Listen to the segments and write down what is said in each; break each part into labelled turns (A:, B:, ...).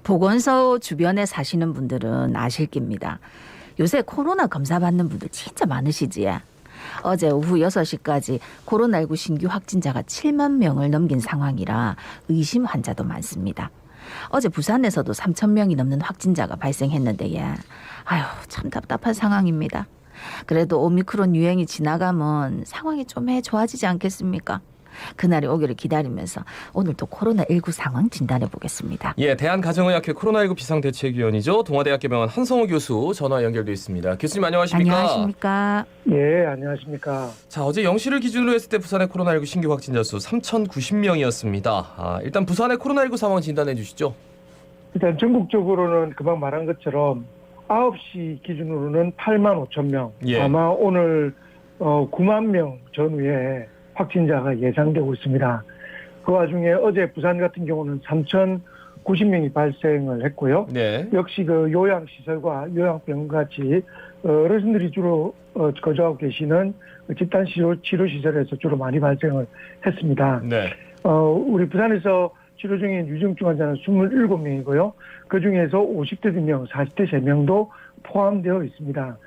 A: 보건소 주변에 사시는 분들은 아실 겁니다. 요새 코로나 검사 받는 분들 진짜 많으시지. 어제 오후 6시까지 코로나19 신규 확진자가 7만 명을 넘긴 상황이라 의심 환자도 많습니다. 어제 부산에서도 3천 명이 넘는 확진자가 발생했는데 아휴 참 답답한 상황입니다. 그래도 오미크론 유행이 지나가면 상황이 좀 좋아지지 않겠습니까? 그날이 오기를 기다리면서 오늘도 코로나19 상황 진단해 보겠습니다.
B: 예, 대한가정의학회 코로나19 비상대책위원이죠. 동아대학교병원 한성호 교수 전화 연결돼 있습니다. 교수님 안녕하십니까?
A: 안녕하십니까?
C: 예, 안녕하십니까.
B: 자, 어제 0시를 기준으로 했을 때 부산의 코로나19 신규 확진자 수 3,090명이었습니다. 일단 부산의 코로나19 상황 진단해 주시죠.
C: 일단 전국적으로는 금방 말한 것처럼 9시 기준으로는 8만 5천 명.
B: 예.
C: 아마 오늘 9만 명 전후에 확진자가 예상되고 있습니다. 그 와중에 어제 부산 같은 경우는 3,090명이 발생을 했고요.
B: 네.
C: 역시 그 요양시설과 요양병원 같이 어르신들이 주로 거주하고 계시는 집단 치료시설에서 주로 많이 발생을 했습니다.
B: 네.
C: 우리 부산에서 치료 중인 유증증 환자는 27명이고요. 그중에서 50대 2명, 40대 3명도 포함되어 있습니다.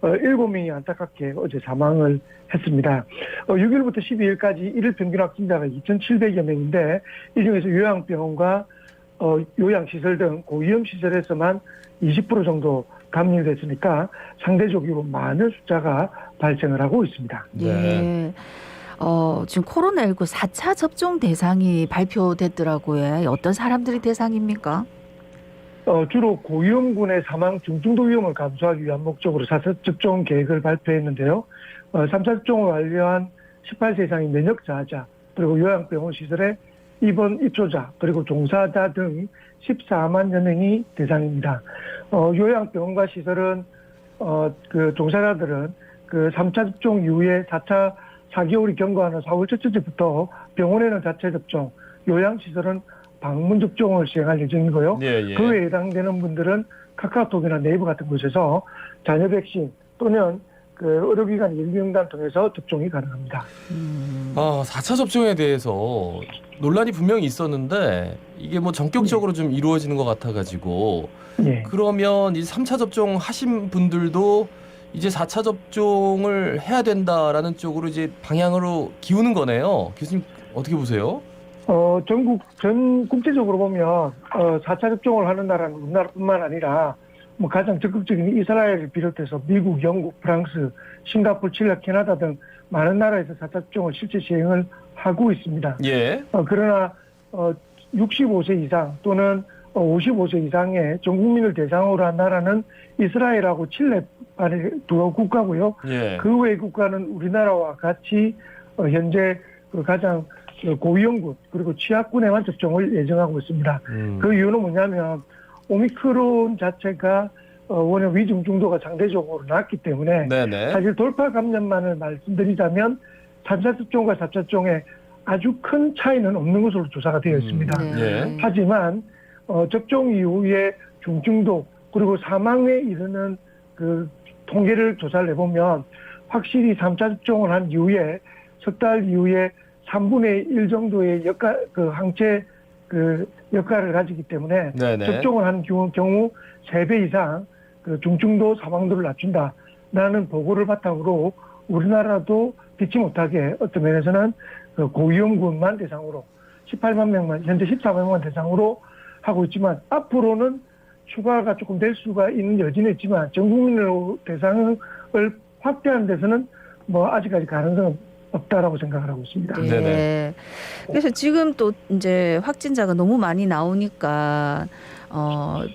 C: 7명이 안타깝게 어제 사망을 했습니다. 6일부터 12일까지 일일 평균 확진자가 2,700여 명인데 이 중에서 요양병원과 요양시설 등 고위험시설에서만 20% 정도 감염됐으니까 상대적으로 많은 숫자가 발생을 하고 있습니다.
A: 예.
B: 네.
A: 지금 코로나19 4차 접종 대상이 발표됐더라고요. 어떤 사람들이 대상입니까?
C: 주로 고위험군의 사망 중증도 위험을 감소하기 위한 목적으로 4차 접종 계획을 발표했는데요. 3차 접종을 완료한 18세 이상의 면역자자, 그리고 요양병원 시설의 입원 입소자, 그리고 종사자 등 14만여 명이 대상입니다. 요양병원과 시설은 그 종사자들은 그 3차 접종 이후에 4차 4개월이 경과하는 4월 첫째 주부터 병원에는 자체 접종, 요양시설은 방문 접종을 시행할 예정이고요.
B: 예.
C: 그 외에 해당되는 분들은 카카오톡이나 네이버 같은 곳에서 자녀 백신 또는 그 의료기관 일명단 통해서 접종이 가능합니다.
B: 4차 접종에 대해서 논란이 분명히 있었는데 이게 뭐 전격적으로 좀 이루어지는 것 같아가지고
C: 예.
B: 그러면 이 3차 접종 하신 분들도 이제 4차 접종을 해야 된다라는 쪽으로 이제 방향으로 기우는 거네요. 교수님 어떻게 보세요?
C: 전 국제적으로 보면 4차 접종을 하는 나라는 우리나라뿐만 아니라 뭐 가장 적극적인 이스라엘을 비롯해서 미국, 영국, 프랑스, 싱가포르, 칠레, 캐나다 등 많은 나라에서 4차 접종을 실제 시행을 하고 있습니다.
B: 예.
C: 그러나 65세 이상 또는 55세 이상의 전 국민을 대상으로 한 나라는 이스라엘하고 칠레 두 국가고요.
B: 예.
C: 그 외 국가는 우리나라와 같이 현재 그 가장 고위험군 그리고 취약군에만 접종을 예정하고 있습니다. 그 이유는 뭐냐면 오미크론 자체가 원래 위중증도가 상대적으로 낮기 때문에
B: 네네.
C: 사실 돌파 감염만을 말씀드리자면 3차 접종과 4차 접종에 아주 큰 차이는 없는 것으로 조사가 되어 있습니다.
B: 예.
C: 하지만 접종 이후에 중증도 그리고 사망에 이르는 그 통계를 조사를 해보면 확실히 3차 접종을 한 이후에 석 달 이후에 3분의 1 정도의 항체 역할을 가지기 때문에
B: 네네.
C: 접종을 한 경우 3배 이상 그 중증도 사망도를 낮춘다라는 보고를 바탕으로 우리나라도 피치 못하게 어떤 면에서는 그 고위험군만 대상으로 18만 명만 현재 14만 명만 대상으로 하고 있지만 앞으로는 추가가 조금 될 수가 있는 여지는 있지만 전 국민으로 대상을 확대하는 데서는 뭐 아직까지 가능성은 없다라고 생각을 하고 있습니다.
A: 네.
B: 네네.
A: 그래서 지금 또 이제 확진자가 너무 많이 나오니까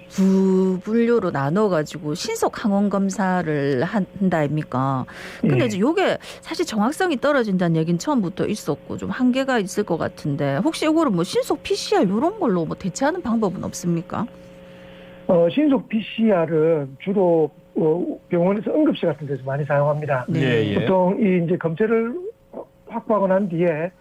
A: 부분류로 나눠가지고 신속 항원 검사를 한다 아닙니까? 근데
C: 예.
A: 이제 이게 사실 정확성이 떨어진다는 얘기는 처음부터 있었고 좀 한계가 있을 것 같은데 혹시 이거를 뭐 신속 PCR 이런 걸로 뭐 대체하는 방법은 없습니까?
C: 신속 PCR은 주로 병원에서 응급실 같은 데서 많이 사용합니다.
B: 예.
C: 보통 이제 검체를 확보하고 난 뒤에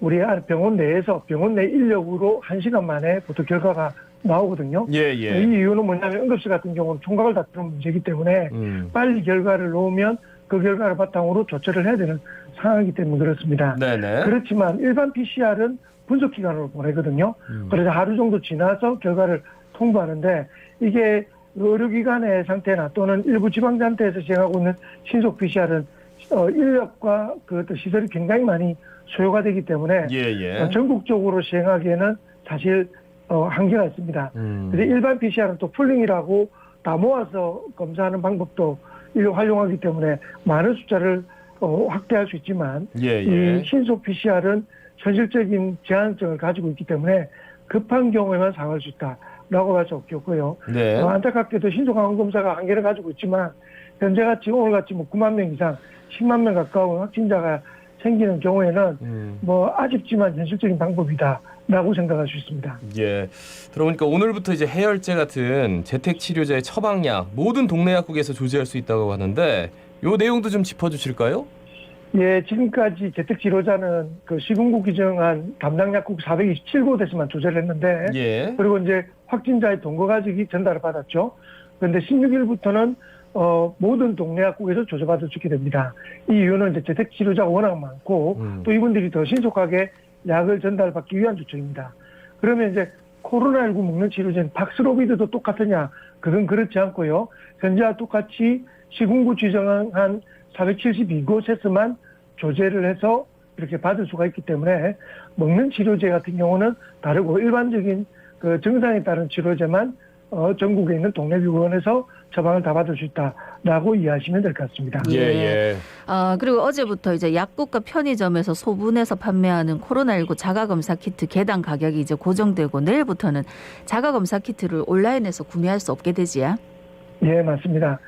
C: 우리 병원 내에서 병원 내 인력으로 1시간 만에 보통 결과가 나오거든요.
B: 예.
C: 이 이유는 뭐냐면 응급실 같은 경우는 총각을 다투는 문제이기 때문에 빨리 결과를 놓으면 그 결과를 바탕으로 조처를 해야 되는 상황이기 때문에 그렇습니다.
B: 네네.
C: 그렇지만 일반 PCR은 분석 기간으로 보내거든요. 그래서 하루 정도 지나서 결과를 통보하는데 이게 의료기관의 상태나 또는 일부 지방자치단체에서 시행하고 있는 신속 PCR은 인력과 그 시설이 굉장히 많이 소요가 되기 때문에
B: 예.
C: 전국적으로 시행하기에는 사실 한계가 있습니다. 그래서 일반 PCR은 또 풀링이라고 다 모아서 검사하는 방법도 활용하기 때문에 많은 숫자를 확대할 수 있지만 이 신속 PCR은 현실적인 제한성을 가지고 있기 때문에 급한 경우에만 사용할 수 있다라고 할 수 없겠고요.
B: 네.
C: 안타깝게도 신속항원검사가 한계를 가지고 있지만 현재같이 오늘같이 9만 명 이상 10만 명 가까운 확진자가 생기는 경우에는 아쉽지만 현실적인 방법이다라고 생각할 수 있습니다.
B: 예. 들어보니까 오늘부터 이제 해열제 같은 재택 치료제의 처방약 모든 동네 약국에서 조제할 수 있다고 하는데 요 내용도 좀 짚어주실까요?
C: 예, 지금까지 재택치료자는 그 시군구 규정한 담당 약국 427곳에서만 조제를 했는데,
B: 예.
C: 그리고 이제 확진자의 동거가족이 전달을 받았죠. 그런데 16일부터는 모든 동네 약국에서 조제받을 수 있게 됩니다. 이 이유는 이제 재택치료자가 워낙 많고 또 이분들이 더 신속하게 약을 전달받기 위한 조처입니다. 그러면 이제 코로나19 먹는 치료제는 박스로비드도 똑같으냐? 그건 그렇지 않고요. 현재와 똑같이 시군구 지정한 472곳에서만 조제를 해서 이렇게 받을 수가 있기 때문에 먹는 치료제 같은 경우는 다르고 일반적인 그 증상에 따른 치료제만 전국에 있는 동네 병원에서 처방을 다 받을 수 있다라고 이해하시면 될 것 같습니다.
B: 예.
A: 그리고 어제부터 이제 약국과 편의점에서 소분해서 판매하는 코로나19 자가검사 키트 개당 가격이 이제 고정되고 내일부터는 자가검사 키트를 온라인에서 구매할 수 없게 되지요?
C: 예, 맞습니다.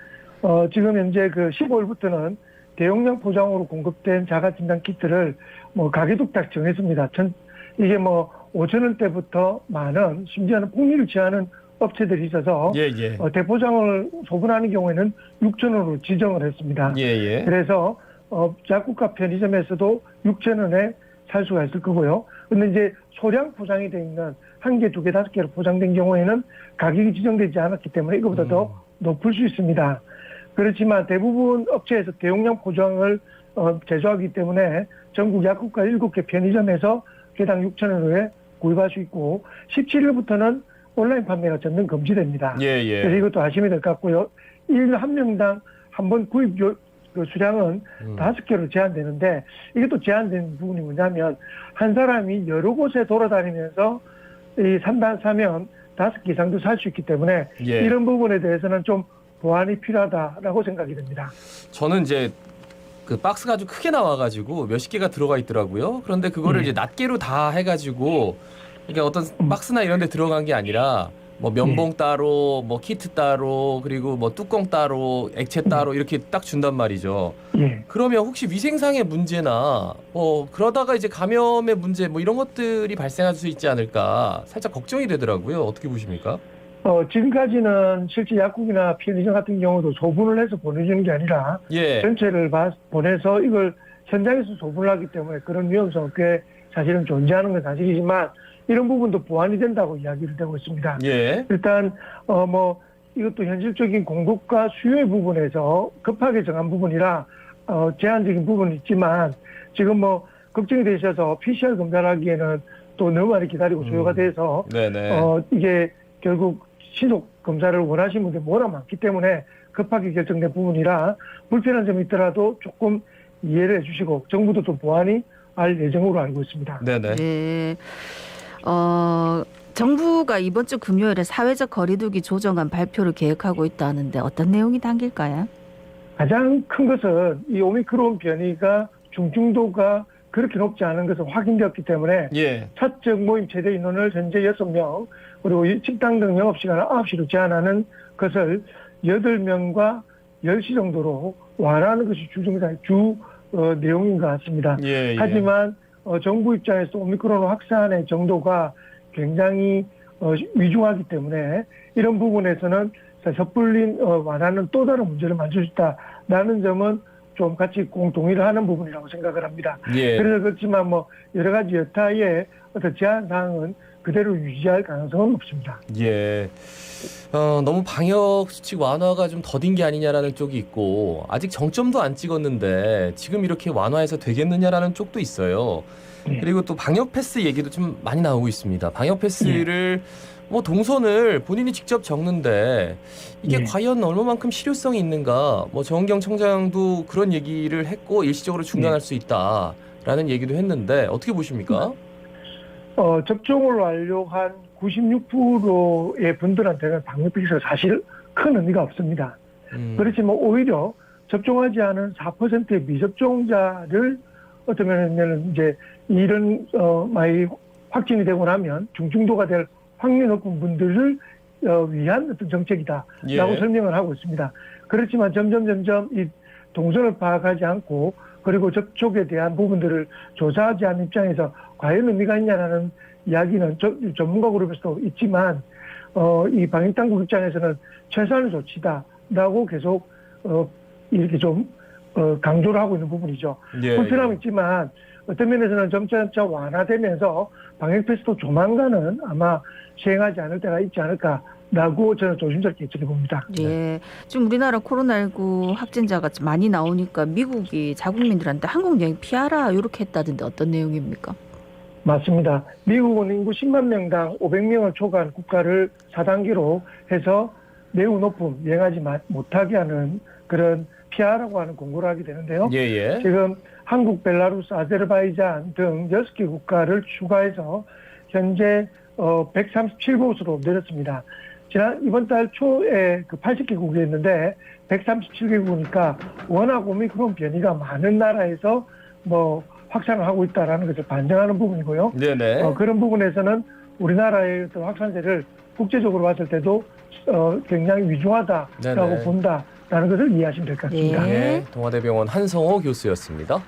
C: 지금 현재 그 15일부터는 대용량 포장으로 공급된 자가진단 키트를 가격도 딱 정했습니다. 이게 5,000원대부터 10,000원, 심지어는 폭리를 취하는 업체들이 있어서 대포장을 소분하는 경우에는 6,000원으로 지정을 했습니다. 그래서 약국과 편의점에서도 6,000원에 살 수가 있을 거고요. 근데 이제 소량 포장이 돼 있는 1개, 2개, 5개로 포장된 경우에는 가격이 지정되지 않았기 때문에 이거보다 더 높을 수 있습니다. 그렇지만 대부분 업체에서 대용량 포장을 제조하기 때문에 전국 약국과 7개 편의점에서 개당 6,000원에 구입할 수 있고 17일부터는 온라인 판매가 전면 금지됩니다. 그래서 이것도 아시면 될 것 같고요. 한 명당 한 번 구입 그 수량은 5개로 제한되는데 이것도 제한된 부분이 뭐냐면 한 사람이 여러 곳에 돌아다니면서 사면 5개 이상도 살 수 있기 때문에 이런 부분에 대해서는 좀 보완이 필요하다라고 생각이 됩니다.
B: 저는 이제 그 박스가 아주 크게 나와가지고 몇십 개가 들어가 있더라고요. 그런데 그거를 이제 낱개로 다 해가지고 그러니까 어떤 박스나 이런 데 들어간 게 아니라 면봉 따로, 키트 따로, 그리고 뚜껑 따로, 액체 따로 이렇게 딱 준단 말이죠. 그러면 혹시 위생상의 문제나 그러다가 이제 감염의 문제 이런 것들이 발생할 수 있지 않을까 살짝 걱정이 되더라고요. 어떻게 보십니까?
C: 지금까지는 실제 약국이나 편의점 같은 경우도 소분을 해서 보내주는 게 아니라 전체를 보내서 이걸 현장에서 소분을 하기 때문에 그런 위험성은 꽤 사실은 존재하는 건 사실이지만 이런 부분도 보완이 된다고 이야기를 되고 있습니다. 일단 이것도 현실적인 공급과 수요의 부분에서 급하게 정한 부분이라 제한적인 부분이 있지만 지금 걱정이 되셔서 PCR 검사를 하기에는 또 너무 많이 기다리고 소요가 돼서 이게 결국 신속 검사를 원하시는 분들이 워낙 많기 때문에 급하게 결정된 부분이라 불편한 점이 있더라도 조금 이해를 해주시고 정부도 또 보완이 할 예정으로 알고 있습니다.
A: 네. 정부가 이번 주 금요일에 사회적 거리두기 조정안 발표를 계획하고 있다는데 어떤 내용이 담길까요?
C: 가장 큰 것은 이 오미크론 변이가 중증도가 그렇게 높지 않은 것은 확인되었기 때문에 사적 모임 최대 인원을 현재 6명 그리고 식당 등 영업시간을 9시로 제한하는 것을 8명과 10시 정도로 완화하는 것이 주 내용인 것 같습니다. 하지만 정부 입장에서 오미크론 확산의 정도가 굉장히 위중하기 때문에 이런 부분에서는 섣불린 완화는 또 다른 문제를 만들 수 있다라는 점은 좀 같이 공동의를 하는 부분이라고 생각을 합니다. 그래서 그렇지만 여러 가지 여타의 어떤 제한 사항은 그대로 유지할 가능성은 없습니다.
B: 너무 방역 수칙 완화가 좀 더딘 게 아니냐라는 쪽이 있고 아직 정점도 안 찍었는데 지금 이렇게 완화해서 되겠느냐라는 쪽도 있어요.
C: 네.
B: 그리고 또 방역 패스 얘기도 좀 많이 나오고 있습니다. 방역 패스를 뭐 동선을 본인이 직접 적는데 이게
C: 예.
B: 과연 얼마만큼 실효성이 있는가? 뭐 정은경 청장도 그런 얘기를 했고 일시적으로 중단할 수 있다라는 얘기도 했는데 어떻게 보십니까?
C: 접종을 완료한 96%의 분들한테는 방역 패스가 사실 큰 의미가 없습니다. 그렇지만 오히려 접종하지 않은 4%의 미접종자를 어쩌면 이제 이런 많이 확진이 되고 나면 중증도가 될 확률 높은 분들을 위한 어떤 정책이다라고
B: 예.
C: 설명을 하고 있습니다. 그렇지만 점점 이 동선을 파악하지 않고 그리고 접촉에 대한 부분들을 조사하지 않은 입장에서 과연 의미가 있냐라는 이야기는 전문가 그룹에서도 있지만 이 방역당국 입장에서는 최소한의 조치다라고 계속 이렇게 좀 강조를 하고 있는 부분이죠.
B: 예.
C: 불편함이 있지만 어떤 면에서는 점차 완화되면서 방역 패스도 조만간은 아마 시행하지 않을 때가 있지 않을까라고 저는 조심스럽게 예측해 봅니다.
A: 예. 지금 우리나라 코로나19 확진자가 많이 나오니까 미국이 자국민들한테 한국 여행 피하라 이렇게 했다던데 어떤 내용입니까?
C: 맞습니다. 미국은 인구 10만 명당 500명을 초과한 국가를 4단계로 해서 매우 높은 여행하지 못하게 하는 그런 피하라고 하는 공고를 하게 되는데요.
B: 예.
C: 지금 한국, 벨라루스, 아제르바이잔 등 6개 국가를 추가해서 현재 137곳으로 내렸습니다. 이번 달 초에 그 80개국이었는데 137개국이니까 워낙 오미크론 변이가 많은 나라에서 뭐 확산을 하고 있다라는 것을 반증하는 부분이고요.
B: 네네.
C: 그런 부분에서는 우리나라의 어떤 확산세를 국제적으로 봤을 때도 굉장히 위중하다라고
B: 네네.
C: 본다라는 것을 이해하시면 될 것 같습니다.
A: 예.
B: 예. 동아대병원 한성호 교수였습니다.